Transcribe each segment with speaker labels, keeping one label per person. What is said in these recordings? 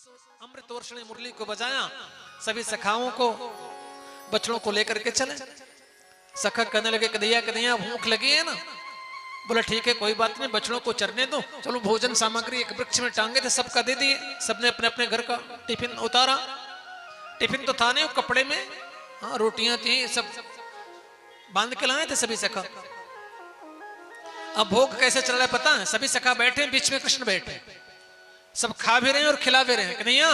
Speaker 1: अमृत वर्षणी मुरली को बजाया, सभी सखाओं को बछड़ों को लेकर के चले। सखा कहने लगे कन्हैया कन्हैया भूख लगी है ना? बोला ठीक है कोई बात नहीं, बछड़ों को चरने दो। चलो भोजन सामग्री एक वृक्ष में टांगे थे, सबका दे दिए। सबने अपने अपने घर का टिफिन उतारा। टिफिन तो था नहीं, कपड़े में हाँ रोटियां थी, सब बांध के लाए थे सभी सखा। अब भोग कैसे चल रहा है पता है? सभी सखा बैठे, बीच में कृष्ण बैठे, सब खा भी रहे हैं और खिला भी रहे हैं। कन्हैया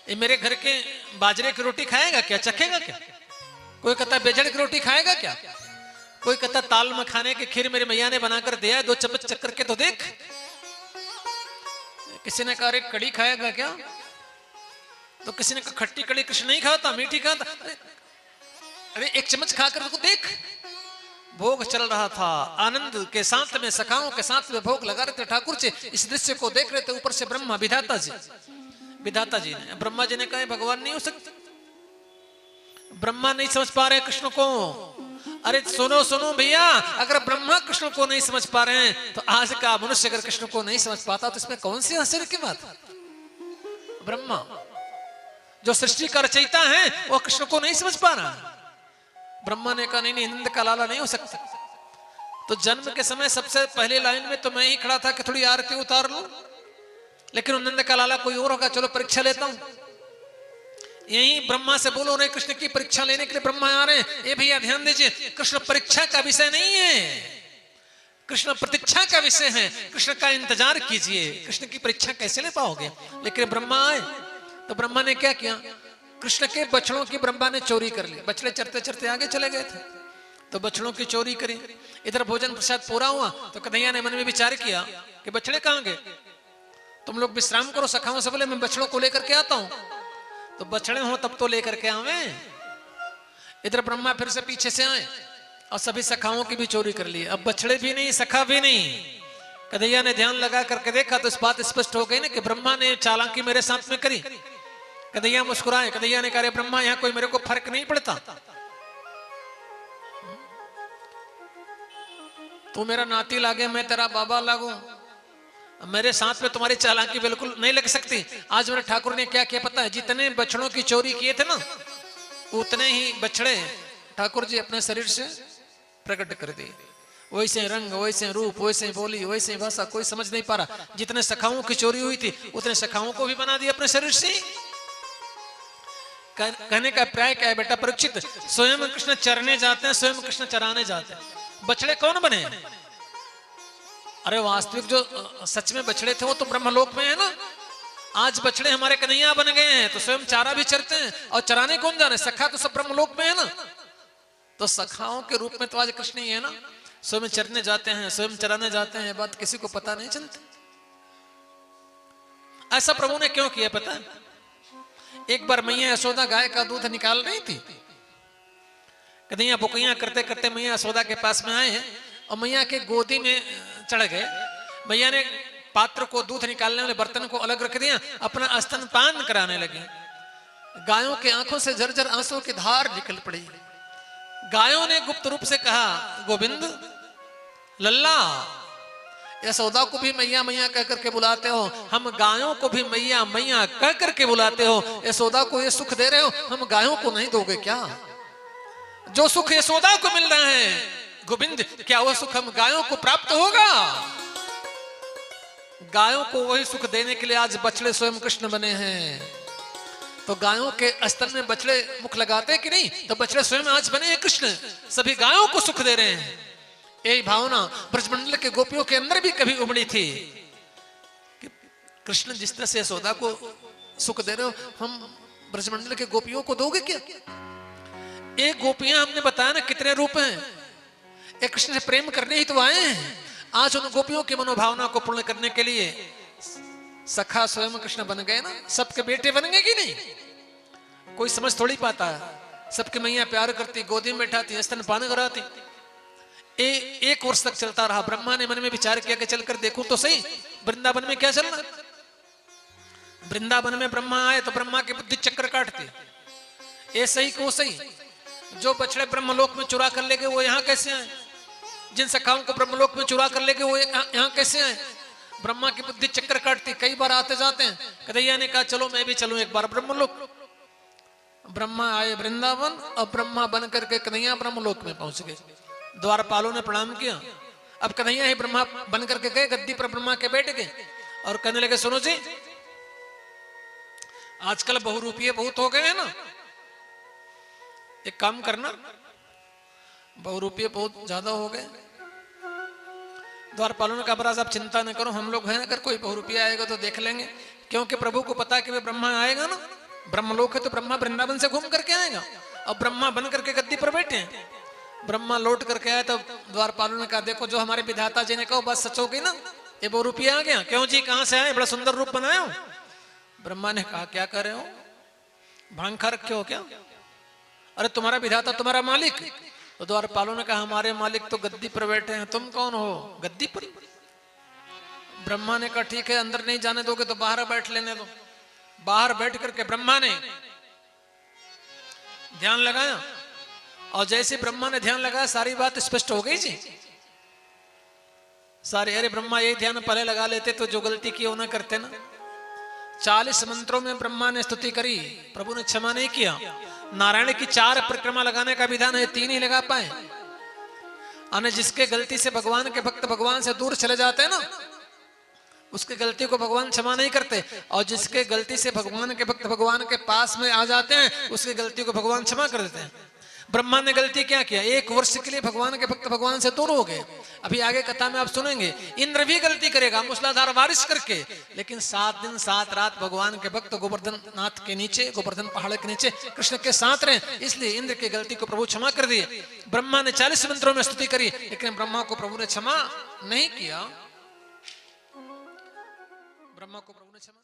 Speaker 1: ये मेरे घर के बाजरे की रोटी खाएगा क्या, चखेगा क्या? कोई कहता बेजड़ की रोटी खाएगा क्या? कोई कहता ताल मखाने की खीर मेरी मैया ने बनाकर दिया है, 2 चम्मच चक्कर के तो देख। किसी ने कहा अरे कड़ी खाएगा क्या? तो किसी ने कहा खट्टी कड़ी कृष्ण नहीं खाता, मीठी खाता। अरे 1 चम्मच खाकर तो देख। भोग चल रहा था, आनंद के साथ में सखाओं के साथ में भोग लगा रहे थे ठाकुर जी। इस दृश्य को देख रहे थे ऊपर से ब्रह्मा विधाता जी ने। ब्रह्मा जी ने कहा भगवान नहीं हो सकते, ब्रह्मा नहीं समझ पा रहे कृष्ण को। अरे सुनो सुनो भैया, अगर ब्रह्मा कृष्ण को नहीं समझ पा रहे हैं तो आज का मनुष्य अगर कृष्ण को नहीं समझ पाता तो इसमें कौन सी आश्चर्य की बात? ब्रह्मा जो सृष्टि का रचयिता है वो कृष्ण को नहीं समझ पा रहा। ब्रह्मा ने कहा नहीं नंद का लाला नहीं हो सकता। तो जन्म के समय सबसे पहले लाइन में तो मैं ही खड़ा था कि थोड़ी आरती उतार लूं, लेकिन नंद का लाला कोई और होगा, चलो परीक्षा लेता हूं। यही ब्रह्मा से बोलो नहीं, कृष्ण की परीक्षा लेने के लिए ब्रह्मा आ रहे हैं। ये भैया ध्यान दीजिए, कृष्ण परीक्षा का विषय नहीं है, कृष्ण प्रतीक्षा का विषय है। कृष्ण का इंतजार कीजिए, कृष्ण की परीक्षा कैसे ले पाओगे? लेकिन ब्रह्मा आए तो ब्रह्मा ने क्या किया? कृष्ण के बछड़ों की ब्रह्मा ने चोरी कर ली। बछड़े चरते चरते आगे चले गए थे तो बछड़ों की चोरी करी। इधर भोजन प्रसाद पूरा हुआ तो कन्हैया ने मन में विचार किया कि बछड़े कहां गए? तुम लोग विश्राम करो। सखाओं से बोले मैं बछड़ों को लेकर के आता हूं। तो बछड़े हो तब तो लेकर के आवे। इधर ब्रह्मा फिर से पीछे से आए और सभी सखाओं की भी चोरी कर ली। अब बछड़े भी नहीं, सखा भी नहीं। कन्हैया ने ध्यान लगा करके देखा तो इस बात स्पष्ट हो गई ना कि ब्रह्मा ने चालाकी मेरे साथ में करी। कन्हैया मुस्कुराए। कन्हैया ने कहा ब्रह्मा यहाँ कोई मेरे को फर्क नहीं पड़ता, तू मेरा नाती लागे मैं तेरा बाबा लागू, मेरे साथ में तुम्हारी चालाकी बिल्कुल नहीं लग सकती। आज मेरे ठाकुर ने क्या किया पता है? जितने बछड़ों की चोरी किए थे ना उतने ही बछड़े ठाकुर जी अपने शरीर से प्रकट कर दिए। वैसे रंग, वैसे रूप, वैसे बोली, वैसे भाषा, कोई समझ नहीं पा रहा। जितने सखाओं की चोरी हुई थी उतने सखाओं को भी बना दिया अपने शरीर से। कहने का प्राय क्या है बेटा परीक्षित? स्वयं कृष्ण चरने जाते हैं, स्वयं कृष्ण चराने जाते हैं, बछड़े कौन बने? अरे वास्तविक जो सच में बछड़े थे वो तो ब्रह्मलोक में है ना। आज बछड़े हमारे कन्हैया बन गए हैं तो स्वयं चारा भी चरते हैं, और चराने कौन जा रहे? सखा तो सब ब्रह्मलोक में है ना। तो सखाओं के रूप में तो आज कृष्ण ही है ना। स्वयं चरने जाते हैं, स्वयं चराने जाते हैं, बात किसी को पता नहीं चलती। ऐसा प्रभु ने क्यों किया पता है? एक बार मैया यशोदा गाय का दूध निकाल रही थी। कन्हैया बुकैया करते करते मैया यशोदा के पास में आए हैं और मैया के गोदी में चढ़ गए। मैया ने पात्र को दूध निकालने वाले बर्तन को अलग रख दिया, अपना स्तनपान कराने लगे। गायों के आंखों से झरझर आंसू की धार निकल पड़ी। गायों ने गुप्त रूप से कहा गोविंद लल्ला, यशोदा को भी मैया मैया कह करके बुलाते हो, हम गायों को भी मैया मैया कह करके बुलाते हो। यशोदा को ये सुख दे रहे हो, हम गायों को नहीं दोगे क्या? जो सुख यशोदा को मिल रहा है गोविंद, क्या वह सुख हम गायों को प्राप्त होगा? गायों को वही सुख देने के लिए आज बछड़े स्वयं कृष्ण बने हैं। तो गायों के स्तन में बछड़े मुख लगाते कि नहीं? तो बछड़े स्वयं आज बने हैं कृष्ण, सभी गायों को सुख दे रहे हैं। यही भावना ब्रजमंडल के गोपियों के अंदर भी कभी उमड़ी थी कि कृष्ण जिस तरह से यशोदा को सुख दे रहे हो, हम ब्रजमंडल के गोपियों को दोगे क्या? एक गोपियां हमने बताया ना कितने रूप हैं। एक कृष्ण से प्रेम करने ही तो आए हैं। आज उन गोपियों की मनोभावना को पूर्ण करने के लिए सखा स्वयं कृष्ण बन गए ना। सबके बेटे बन गए कि नहीं? कोई समझ थोड़ी पाता है। सबके मैया प्यार करती, गोदी में बैठाती, स्तनपान कराती। एक वर्ष तक चलता रहा। ब्रह्मा ने मन में विचार किया कि चलकर देखूं तो सही वृंदावन में क्या चल रहा। वृंदावन में ब्रह्मा आए तो ब्रह्मा की बुद्धि चक्कर काटती, ये सही को सही। जो बछड़े ब्रह्मलोक में चुरा कर ले गए वो यहाँ कैसे आए? जिन सखाओं को ब्रह्मलोक में चुरा कर ले गए वो यहाँ कैसे आए? ब्रह्मा की बुद्धि चक्कर काटती, कई बार आते जाते हैं। कन्हैया ने कहा चलो मैं भी चलूं एक बार ब्रह्मलोक। ब्रह्मा आए वृंदावन और ब्रह्मा बन करके कन्हैया ब्रह्मलोक में पहुंच गए। द्वारपालों ने प्रणाम किया। अब कन्हैया ही ब्रह्मा बन करके गए गद्दी पर, ब्रह्मा के बैठ गए और कहने लगे सुनो जी, आजकल बहुरूपीय बहुत हो गए हैं ना, एक काम करना, बहुरूपीय बहुत ज्यादा हो गए। द्वारपालों ने कहा महाराज आप चिंता न करो, हम लोग हैं, अगर कोई बहुरूपीय आएगा तो देख लेंगे, क्योंकि प्रभु को पता है कि वे ब्रह्मा आएगा ना, ब्रह्मलोक है तो ब्रह्मा वृंदावन से घूम करके आएगा। अब ब्रह्मा बन करके गद्दी पर बैठे हैं। ब्रह्मा लौट करके आया तो द्वारपालों ने कहा देखो जो हमारे विधाता जी ने कहा बस सच हो गई ना, ये बहुरूपीय आ गया। क्यों जी कहां से आए, बड़ा सुंदर रूप बनाया हो। ब्रह्मा ने कहा क्या कर रहे हो, भांग खा रखे हो क्या? अरे तुम्हारा विधाता तुम्हारा मालिक। तो द्वारपालों ने कहा हमारे मालिक तो गद्दी पर बैठे हैं, तुम कौन हो गद्दी पर? ब्रह्मा ने कहा ठीक है, अंदर नहीं जाने दोगे तो बाहर बैठ लेने दो। बाहर बैठ करके ब्रह्मा ने ध्यान लगाया और जैसे ब्रह्मा ने ध्यान लगाया सारी बात स्पष्ट हो गई जी सारी। अरे ब्रह्मा ये ध्यान पहले लगा लेते तो जो गलती की वो ना करते ना। 40 मंत्रों में ब्रह्मा ने स्तुति करी, प्रभु ने क्षमा नहीं किया। नारायण की 4 परिक्रमा लगाने का विधान है, 3 ही लगा पाए। और जिसके गलती से भगवान के भक्त भगवान से दूर चले जाते हैं ना, उसकी गलती को भगवान क्षमा नहीं करते, और जिसके गलती से भगवान के भक्त भगवान के पास में आ जाते हैं उसकी गलती को भगवान क्षमा कर देते हैं। ब्रह्मा ने गलती क्या किया, 1 वर्ष के लिए भगवान के भक्त भगवान से दूर हो गए। अभी आगे कथा में आप सुनेंगे इंद्र भी गलती करेगा मूसलाधार बारिश करके, लेकिन 7 दिन 7 रात भगवान के भक्त गोवर्धन नाथ के नीचे, गोवर्धन पहाड़ के नीचे कृष्ण के साथ रहे, इसलिए इंद्र की गलती को प्रभु क्षमा कर दिए। ब्रह्मा ने 40 मंत्रों में स्तुति करी, लेकिन ब्रह्मा को प्रभु ने क्षमा नहीं किया। ब्रह्मा को प्रभु ने क्षमा